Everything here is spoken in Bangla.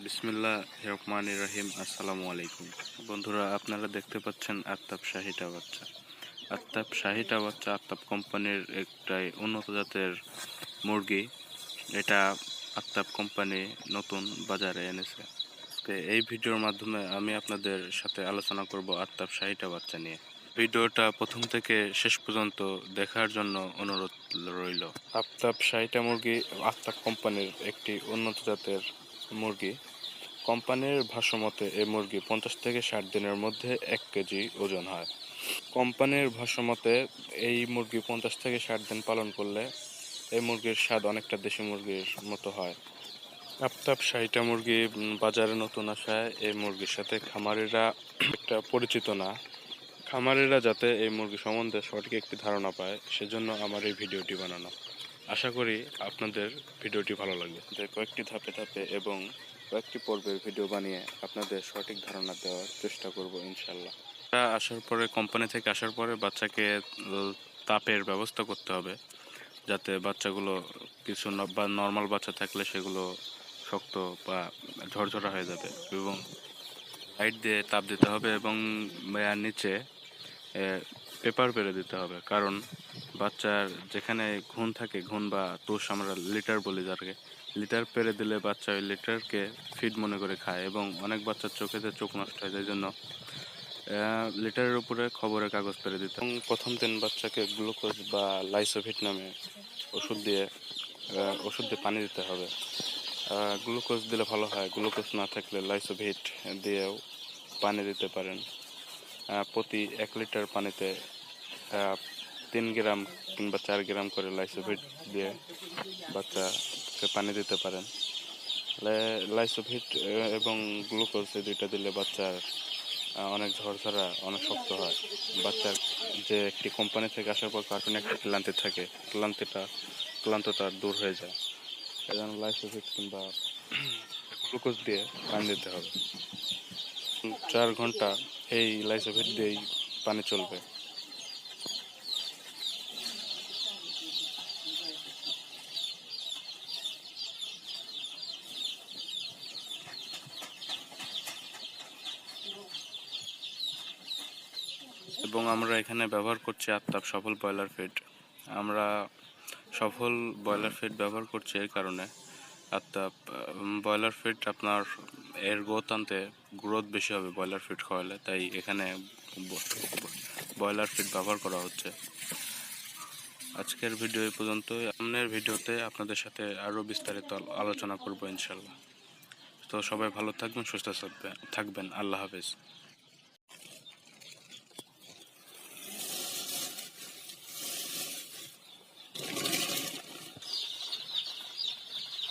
বিসমিল্লাহ রহমানির রহিম। আসসালামু আলাইকুম বন্ধুরা, আপনারা দেখতে পাচ্ছেন আফতাব শাহিটা বাচ্চা। আফতাব কোম্পানির একটাই উন্নত জাতের মুরগি। এটা আফতাব কোম্পানি নতুন বাজারে এনেছে। তো এই ভিডিওর মাধ্যমে আমি আপনাদের সাথে আলোচনা করব আফতাব শাহিটা বাচ্চা নিয়ে। ভিডিওটা প্রথম থেকে শেষ পর্যন্ত দেখার জন্য অনুরোধ রইল। আফতাব শাহিটা মুরগি আফতাব কোম্পানির একটি উন্নত জাতের মুরগি। কোম্পানির ভাষ্যমতে এই মুরগি 50 থেকে 60 দিনের মধ্যে 1 কেজি ওজন হয়। কোম্পানির ভাষ্যমতে এই মুরগি 50 থেকে 60 দিন পালন করলে এই মুরগির স্বাদ অনেকটা দেশি মুরগির মতো হয়। আফতাব শাহিটা মুরগি বাজারে নতুন আসায় এই মুরগির সাথে খামারিরা একটা পরিচিত না। খামারিরা যাতে এই মুরগি সম্বন্ধে সঠিক একটি ধারণা পায়, সেজন্য আমার এই ভিডিওটি বানানো। আশা করি আপনাদের ভিডিওটি ভালো লাগবে। কয়েকটি ধাপে ধাপে এবং কয়েকটি পর্বের ভিডিও বানিয়ে আপনাদের সঠিক ধারণা দেওয়ার চেষ্টা করব ইনশাল্লাহ। কোম্পানি থেকে আসার পরে বাচ্চাকে তাপের ব্যবস্থা করতে হবে, যাতে বাচ্চাগুলো কিছু বা নর্মাল বাচ্চা থাকলে সেগুলো শক্ত বা ঝরঝরা হয়ে যাবে, এবং লাইট দিয়ে তাপ দিতে হবে এবং নিচে পেপার পেরে দিতে হবে। কারণ বাচ্চার যেখানে ঘুণ থাকে, ঘুণ বা তুষ আমরা লিটার বলি যাকে, লিটার পেরে দিলে বাচ্চা ওই লিটারকে ফিড মনে করে খায় এবং অনেক বাচ্চার চোখেতে চোখ নষ্ট হয়। সেই জন্য লিটারের উপরে খবরের কাগজ পেরে দিতে। এবং প্রথম দিন বাচ্চাকে গ্লুকোজ বা লাইসোভিট নামে ওষুধ দিয়ে পানি দিতে হবে। গ্লুকোজ দিলে ভালো হয়, গ্লুকোজ না থাকলে লাইসোভিট দিয়েও পানি দিতে পারেন। প্রতি 1 লিটার পানিতে 3 গ্রাম কিংবা 4 গ্রাম করে লাইসোভিট দিয়ে বাচ্চাকে পানি দিতে পারেন। লাইসোভিট এবং গ্লুকোজ এই দুইটা দিলে বাচ্চার অনেক ঝরঝরা, অনেক শক্ত হয়। বাচ্চার যে একটি কোম্পানি থেকে আসার পর কার্টুনে একটা ক্লান্তি থাকে, ক্লান্ততা দূর হয়ে যায়। সেজন্য লাইসোভিট কিংবা গ্লুকোজ দিয়ে পানি দিতে হবে। 4 ঘন্টা এই লাইসোভিট দিয়েই পানি চলবে। এবং আমরা এখানে ব্যবহার করছি আফতাব সফল ব্রয়লার ফিড। আমরা সফল ব্রয়লার ফিড ব্যবহার করছি এই কারণে, আফতাব ব্রয়লার ফিড আপনার এর গ্রোথ বেশি হবে ব্রয়লার ফিড খাওয়ালে, তাই এখানে ব্রয়লার ফিড ব্যবহার করা হচ্ছে। আজকের ভিডিও এই পর্যন্তই। সামনের ভিডিওতে আপনাদের সাথে আরও বিস্তারিত আলোচনা করব ইনশাল্লাহ। তো সবাই ভালো থাকবেন, সুস্থ থাকবেন। আল্লাহ হাফেজ।